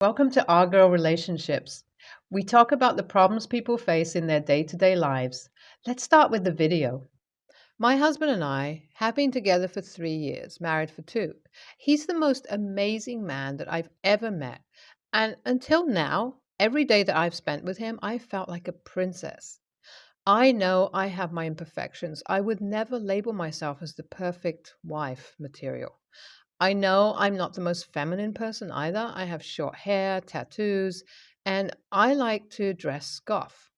Welcome to Our Girl Relationships. We talk about the problems people face in their day to day lives. Let's start with the video. My husband and I have been together for 3 years, married for two. He's the most amazing man that I've ever met. And until now, every day that I've spent with him, I felt like a princess. I know I have my imperfections. I would never label myself as the perfect wife material. I know I'm not the most feminine person either. I have short hair, tattoos, and I like to dress goth.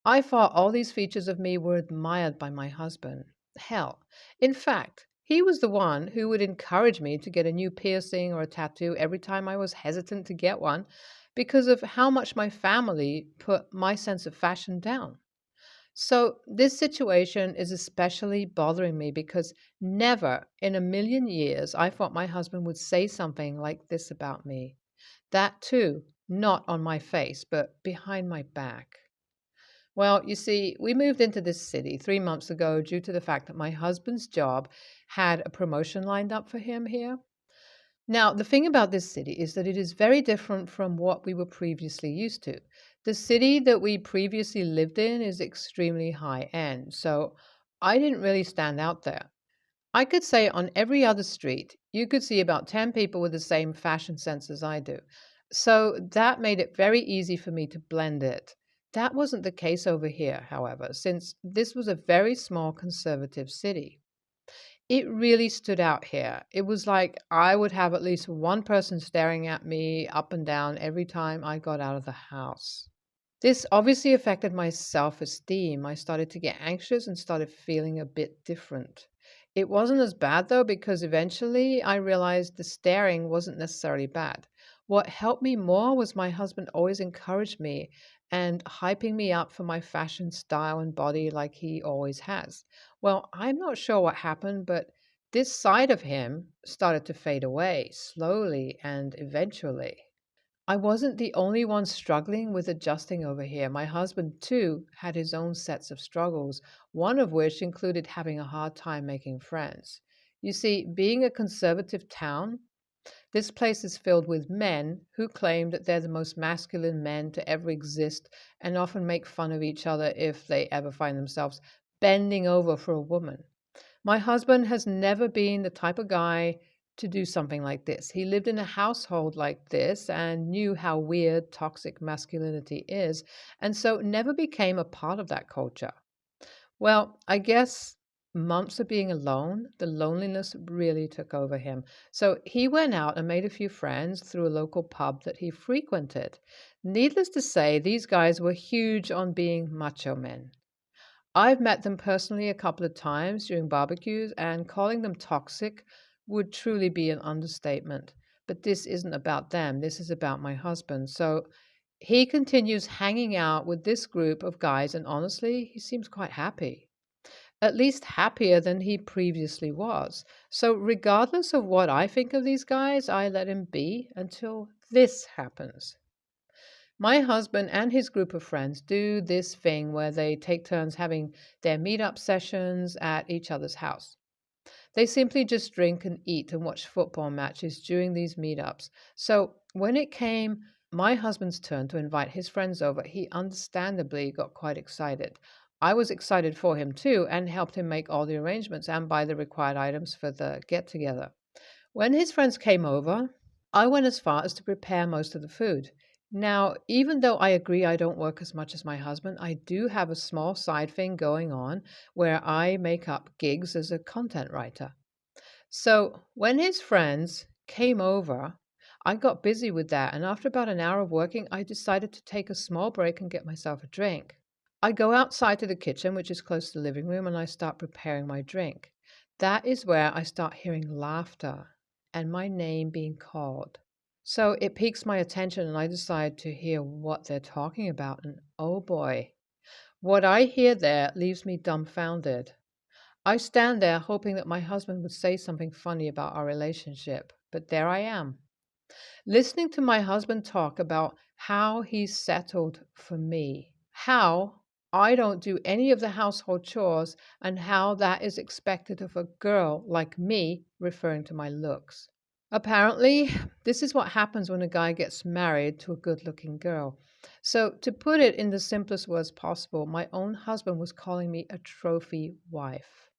I thought all these features of me were admired by my husband. Hell, in fact, he was the one who would encourage me to get a new piercing or a tattoo every time I was hesitant to get one because of how much my family put my sense of fashion down. So, this situation is especially bothering me because never in a million years I thought my husband would say something like this about me. That too, not on my face, but behind my back. Well, you see, we moved into this city 3 months ago due to the fact that my husband's job had a promotion lined up for him here. Now, the thing about this city is that it is very different from what we were previously used to. The city that we previously lived in is extremely high end, so I didn't really stand out there. I could say on every other street, you could see about 10 people with the same fashion sense as I do. So that made it very easy for me to blend it. That wasn't the case over here, however, since this was a very small conservative city. It really stood out here. It was like I would have at least one person staring at me up and down every time I got out of the house. This obviously affected my self esteem. I started to get anxious and started feeling a bit different. It wasn't as bad though, because eventually I realized the staring wasn't necessarily bad. What helped me more was my husband always encouraged me and hyping me up for my fashion style and body like he always has. Well, I'm not sure what happened, but this side of him started to fade away slowly and eventually. I wasn't the only one struggling with adjusting over here. My husband, too, had his own sets of struggles, one of which included having a hard time making friends. You see, being a conservative town, this place is filled with men who claim that they're the most masculine men to ever exist and often make fun of each other if they ever find themselves bending over for a woman. My husband has never been the type of guy to do something like this. He lived in a household like this and knew how weird toxic masculinity is, and so never became a part of that culture. Well, I guess months of being alone, the loneliness really took over him. So he went out and made a few friends through a local pub that he frequented. Needless to say, these guys were huge on being macho men. I've met them personally a couple of times during barbecues, and calling them toxic would truly be an understatement. But this isn't about them, this is about my husband. So he continues hanging out with this group of guys, and honestly, he seems quite happy. At least happier than he previously was. So, regardless of what I think of these guys, I let him be until this happens. My husband and his group of friends do this thing where they take turns having their meetup sessions at each other's house. They simply just drink and eat and watch football matches during these meetups. So when it came my husband's turn to invite his friends over, he understandably got quite excited. I was excited for him too and helped him make all the arrangements and buy the required items for the get together. When his friends came over, I went as far as to prepare most of the food. Now, even though I agree I don't work as much as my husband, I do have a small side thing going on where I make up gigs as a content writer. So when his friends came over, I got busy with that, and after about an hour of working, I decided to take a small break and get myself a drink. I go outside to the kitchen, which is close to the living room, and I start preparing my drink. That is where I start hearing laughter and my name being called. So it piques my attention, and I decide to hear what they're talking about. And oh boy, what I hear there leaves me dumbfounded. I stand there hoping that my husband would say something funny about our relationship, but there I am, listening to my husband talk about how he's settled for me, how I don't do any of the household chores, and how that is expected of a girl like me, referring to my looks. Apparently, this is what happens when a guy gets married to a good looking girl. So, to put it in the simplest words possible, my own husband was calling me a trophy wife.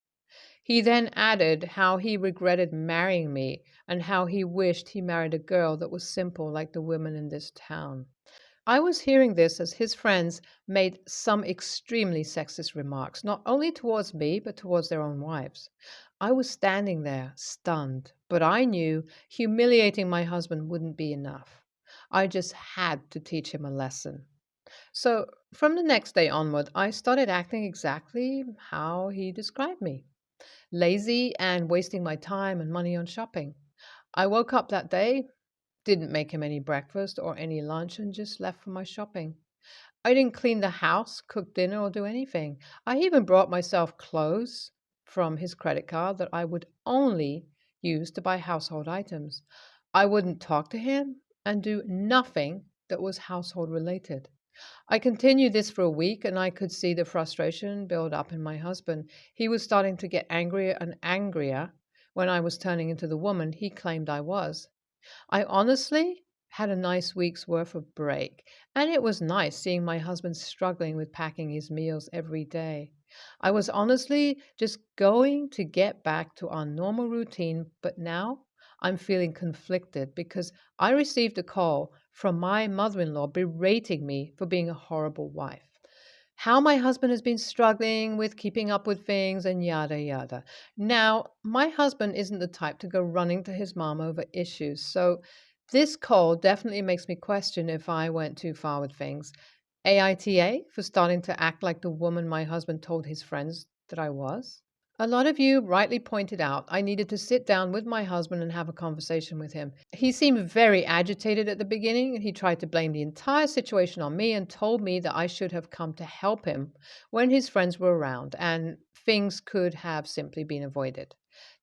He then added how he regretted marrying me and how he wished he married a girl that was simple like the women in this town. I was hearing this as his friends made some extremely sexist remarks, not only towards me, but towards their own wives. I was standing there, stunned, but I knew humiliating my husband wouldn't be enough. I just had to teach him a lesson. So, from the next day onward, I started acting exactly how he described me, lazy and wasting my time and money on shopping. I woke up that day, didn't make him any breakfast or any lunch, and just left for my shopping. I didn't clean the house, cook dinner, or do anything. I even brought myself clothes from his credit card that I would only use to buy household items. I wouldn't talk to him and do nothing that was household related. I continued this for a week and I could see the frustration build up in my husband. He was starting to get angrier and angrier when I was turning into the woman he claimed I was. I honestly had a nice week's worth of break, and it was nice seeing my husband struggling with packing his meals every day. I was honestly just going to get back to our normal routine, but now I'm feeling conflicted because I received a call from my mother in law berating me for being a horrible wife. How my husband has been struggling with keeping up with things and yada yada. Now, my husband isn't the type to go running to his mom over issues, so this call definitely makes me question if I went too far with things. AITA for starting to act like the woman my husband told his friends that I was. A lot of you rightly pointed out I needed to sit down with my husband and have a conversation with him. He seemed very agitated at the beginning, and he tried to blame the entire situation on me and told me that I should have come to help him when his friends were around and things could have simply been avoided.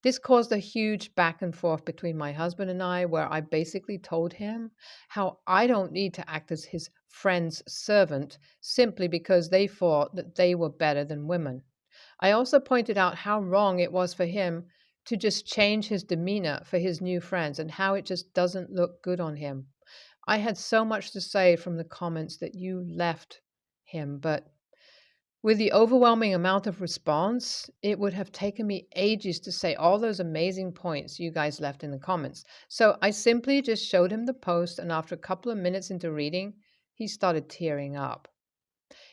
This caused a huge back and forth between my husband and I, where I basically told him how I don't need to act as his friend's servant simply because they thought that they were better than women. I also pointed out how wrong it was for him to just change his demeanor for his new friends and how it just doesn't look good on him. I had so much to say from the comments that you left him, but with the overwhelming amount of response, it would have taken me ages to say all those amazing points you guys left in the comments. So I simply just showed him the post, and after a couple of minutes into reading, he started tearing up.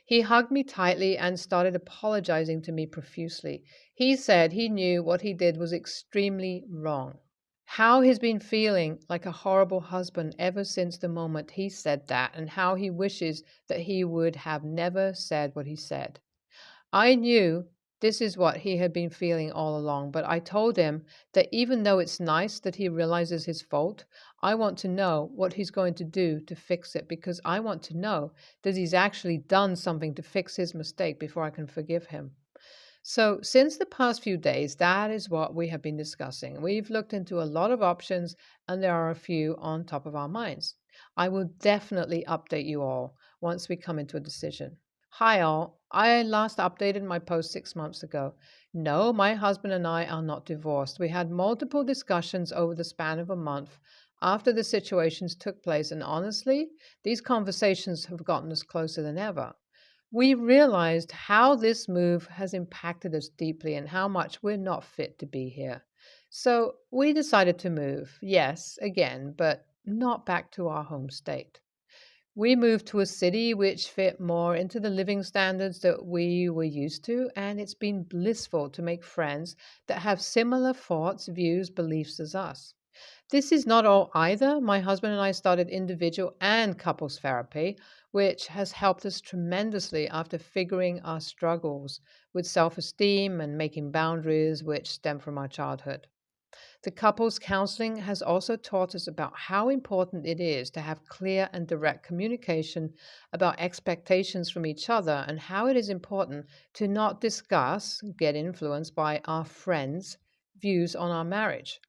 He hugged me tightly and started apologizing to me profusely. He said he knew what he did was extremely wrong. How he's been feeling like a horrible husband ever since the moment he said that, and how he wishes that he would have never said what he said. I knew this is what he had been feeling all along, but I told him that even though it's nice that he realizes his fault, I want to know what he's going to do to fix it because I want to know that he's actually done something to fix his mistake before I can forgive him. So, since the past few days, that is what we have been discussing. We've looked into a lot of options, and there are a few on top of our minds. I will definitely update you all once we come into a decision. Hi, all. I last updated my post 6 months ago. No, my husband and I are not divorced. We had multiple discussions over the span of a month after the situations took place, and honestly, these conversations have gotten us closer than ever. We realized how this move has impacted us deeply and how much we're not fit to be here. So we decided to move, yes, again, but not back to our home state. We moved to a city which fit more into the living standards that we were used to, and it's been blissful to make friends that have similar thoughts, views, beliefs as us. This is not all either. My husband and I started individual and couples therapy, which has helped us tremendously after figuring our struggles with self esteem and making boundaries, which stem from our childhood. The couples counseling has also taught us about how important it is to have clear and direct communication about expectations from each other and how it is important to not discuss, get influenced by our friends' views on our marriage.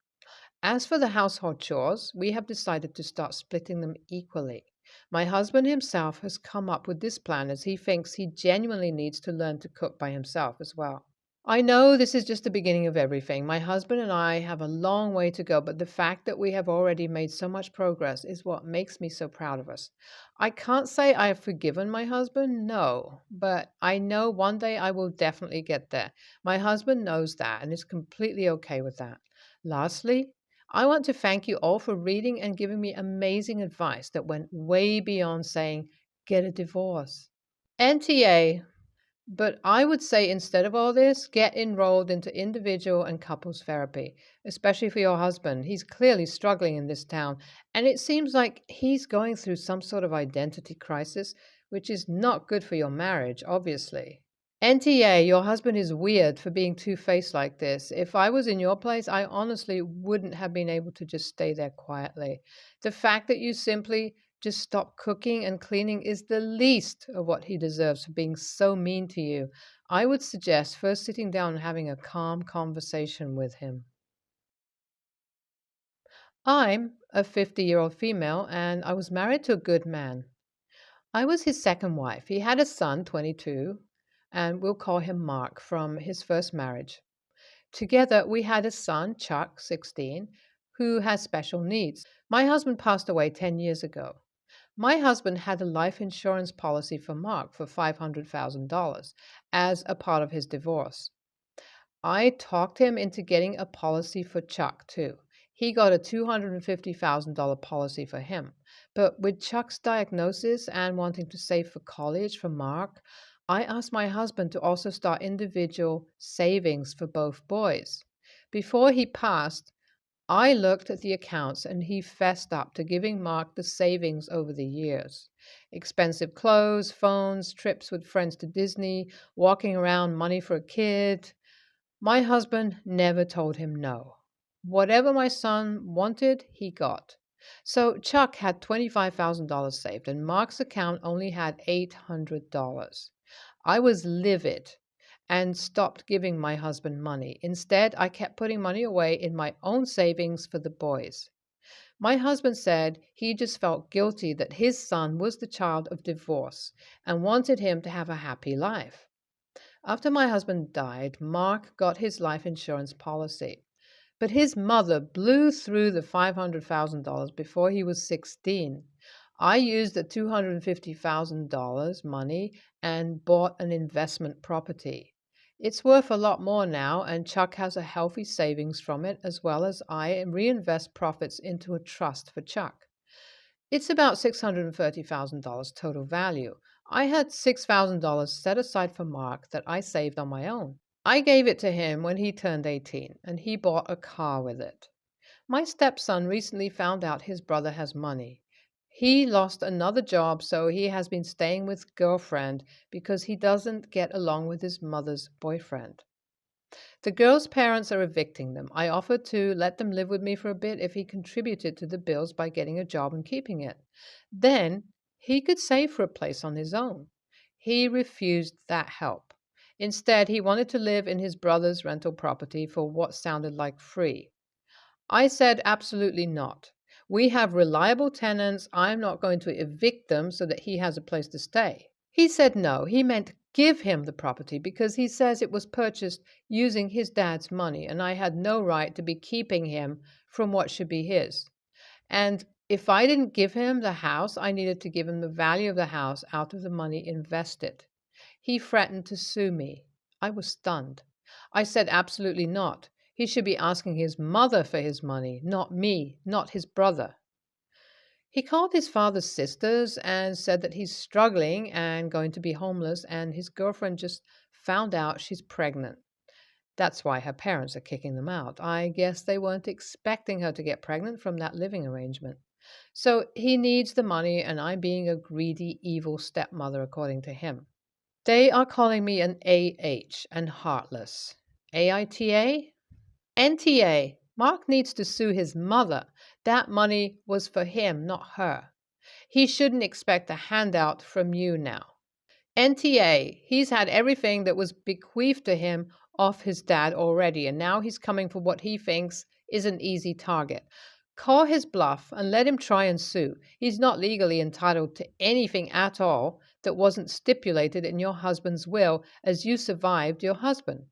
As for the household chores, we have decided to start splitting them equally. My husband himself has come up with this plan as he thinks he genuinely needs to learn to cook by himself as well. I know this is just the beginning of everything. My husband and I have a long way to go, but the fact that we have already made so much progress is what makes me so proud of us. I can't say I have forgiven my husband, no, but I know one day I will definitely get there. My husband knows that and is completely okay with that. Lastly, I want to thank you all for reading and giving me amazing advice that went way beyond saying, get a divorce. NTA. But I would say instead of all this, get enrolled into individual and couples therapy, especially for your husband. He's clearly struggling in this town, and it seems like he's going through some sort of identity crisis, which is not good for your marriage, obviously. NTA, your husband is weird for being two-faced like this. If I was in your place, I honestly wouldn't have been able to just stay there quietly. The fact that you simply just stop cooking and cleaning is the least of what he deserves for being so mean to you. I would suggest first sitting down and having a calm conversation with him. I'm a 50-year-old female and I was married to a good man. I was his second wife. He had a son, 22, and we'll call him Mark, from his first marriage. Together, we had a son, Chuck, 16, who has special needs. My husband passed away 10 years ago. My husband had a life insurance policy for Mark for $500,000 as a part of his divorce. I talked him into getting a policy for Chuck, too. He got a $250,000 policy for him. But with Chuck's diagnosis and wanting to save for college for Mark, I asked my husband to also start individual savings for both boys. Before he passed, I looked at the accounts and he fessed up to giving Mark the savings over the years. Expensive clothes, phones, trips with friends to Disney, walking around, money for a kid. My husband never told him no. Whatever my son wanted, he got. So Chuck had $25,000 saved, and Mark's account only had $800. I was livid and stopped giving my husband money. Instead, I kept putting money away in my own savings for the boys. My husband said he just felt guilty that his son was the child of divorce and wanted him to have a happy life. After my husband died, Mark got his life insurance policy. But his mother blew through the $500,000 before he was 16. I used the $250,000 money and bought an investment property. It's worth a lot more now, and Chuck has a healthy savings from it, as well as I reinvest profits into a trust for Chuck. It's about $630,000 total value. I had $6,000 set aside for Mark that I saved on my own. I gave it to him when he turned 18, and he bought a car with it. My stepson recently found out his brother has money. He lost another job, so he has been staying with girlfriend because he doesn't get along with his mother's boyfriend. The girl's parents are evicting them. I offered to let them live with me for a bit if he contributed to the bills by getting a job and keeping it. Then he could save for a place on his own. He refused that help. Instead, he wanted to live in his brother's rental property for what sounded like free. I said absolutely not. We have reliable tenants. I'm not going to evict them so that he has a place to stay. He said no, he meant give him the property because he says it was purchased using his dad's money and I had no right to be keeping him from what should be his. And if I didn't give him the house, I needed to give him the value of the house out of the money invested. He threatened to sue me. I was stunned. I said absolutely not. He should be asking his mother for his money, not me, not his brother. He called his father's sisters and said that he's struggling and going to be homeless, and his girlfriend just found out she's pregnant. That's why her parents are kicking them out. I guess they weren't expecting her to get pregnant from that living arrangement. So he needs the money, and I'm being a greedy, evil stepmother, according to him. They are calling me an AH and heartless. AITA? NTA. Mark needs to sue his mother. That money was for him, not her. He shouldn't expect a handout from you now. NTA. He's had everything that was bequeathed to him off his dad already, and now he's coming for what he thinks is an easy target. Call his bluff and let him try and sue. He's not legally entitled to anything at all that wasn't stipulated in your husband's will as you survived your husband.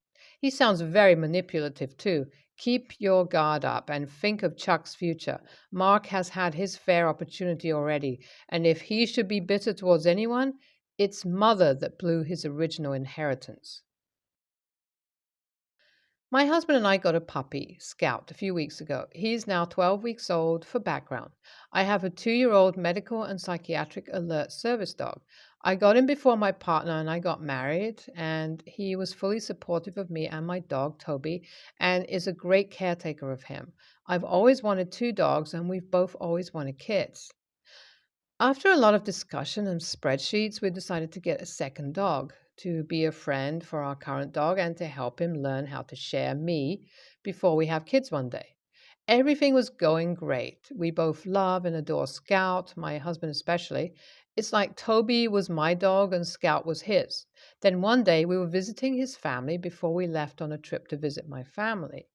He sounds very manipulative too. Keep your guard up and think of Chuck's future. Mark has had his fair opportunity already, and if he should be bitter towards anyone, it's Mother that blew his original inheritance. My husband and I got a puppy, Scout, a few weeks ago. He's now 12 weeks old. For background, I have a 2 year old medical and psychiatric alert service dog. I got him before my partner and I got married, and he was fully supportive of me and my dog, Toby, and is a great caretaker of him. I've always wanted two dogs, and we've both always wanted kids. After a lot of discussion and spreadsheets, we decided to get a second dog to be a friend for our current dog and to help him learn how to share me before we have kids one day. Everything was going great. We both love and adore Scout, my husband especially. It's like Toby was my dog and Scout was his. Then one day we were visiting his family before we left on a trip to visit my family.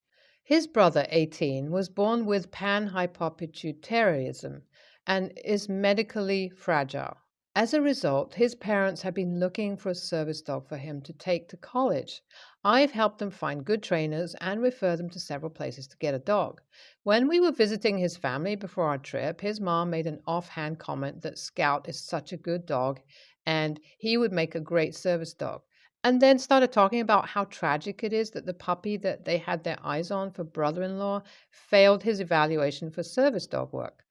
His brother, 18, was born with panhypopituitarism and is medically fragile. As a result, his parents have been looking for a service dog for him to take to college. I've helped them find good trainers and refer them to several places to get a dog. When we were visiting his family before our trip, his mom made an offhand comment that Scout is such a good dog and he would make a great service dog. And then started talking about how tragic it is that the puppy that they had their eyes on for brother in law failed his evaluation for service dog work.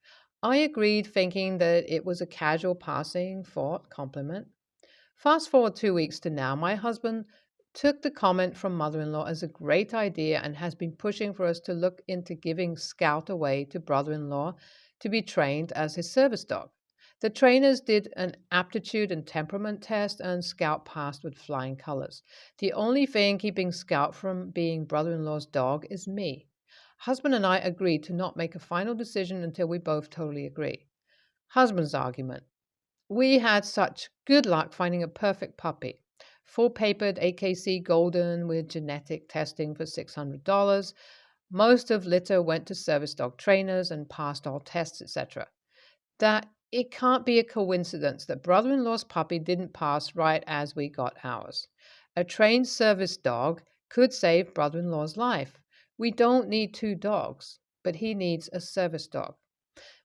I agreed, thinking that it was a casual passing thought compliment. Fast forward 2 weeks to now, my husband took the comment from mother in law as a great idea and has been pushing for us to look into giving Scout away to brother in law to be trained as his service dog. The trainers did an aptitude and temperament test, and Scout passed with flying colors. The only thing keeping Scout from being brother in law's dog is me. Husband and I agreed to not make a final decision until we both totally agree. Husband's argument. We had such good luck finding a perfect puppy. Full papered AKC golden with genetic testing for $600. Most of litter went to service dog trainers and passed all tests, etc. That it can't be a coincidence that brother in law's puppy didn't pass right as we got ours. A trained service dog could save brother in law's life. We don't need two dogs, but he needs a service dog.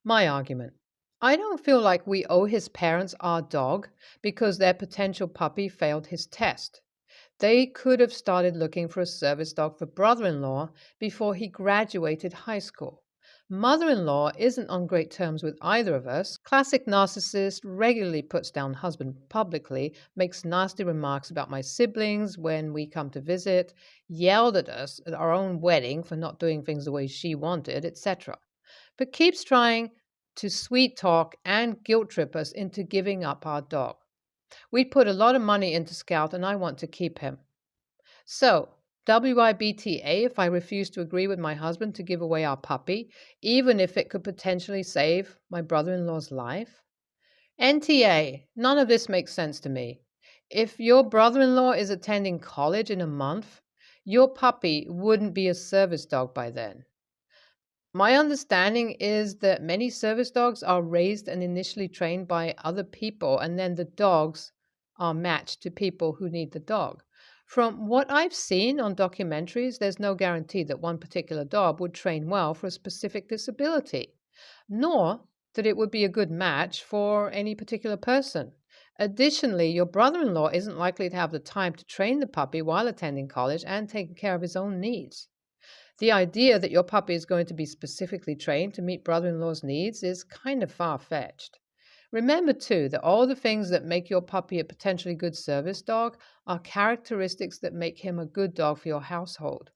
My argument. I don't feel like we owe his parents our dog because their potential puppy failed his test. They could have started looking for a service dog for brother in law before he graduated high school. Mother in law isn't on great terms with either of us. Classic narcissist, regularly puts down husband publicly, makes nasty remarks about my siblings when we come to visit, yelled at us at our own wedding for not doing things the way she wanted, etc. But keeps trying to sweet talk and guilt trip us into giving up our dog. We put a lot of money into Scout and I want to keep him. So, WIBTA if I refuse to agree with my husband to give away our puppy, even if it could potentially save my brother in law's life? NTA, none of this makes sense to me. If your brother in law is attending college in a month, your puppy wouldn't be a service dog by then. My understanding is that many service dogs are raised and initially trained by other people, and then the dogs are matched to people who need the dog. From what I've seen on documentaries, there's no guarantee that one particular dog would train well for a specific disability, nor that it would be a good match for any particular person. Additionally, your brother in law isn't likely to have the time to train the puppy while attending college and taking care of his own needs. The idea that your puppy is going to be specifically trained to meet brother in law's needs is kind of far fetched. Remember, too, that all the things that make your puppy a potentially good service dog are characteristics that make him a good dog for your household.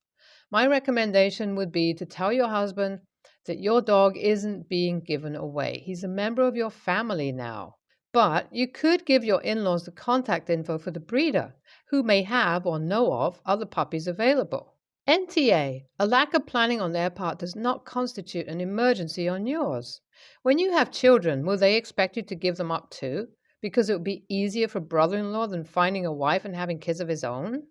My recommendation would be to tell your husband that your dog isn't being given away. He's a member of your family now. But you could give your in laws the contact info for the breeder, who may have or know of other puppies available. NTA, a lack of planning on their part does not constitute an emergency on yours. When you have children, will they expect you to give them up too? Because it would be easier for brother in law than finding a wife and having kids of his own?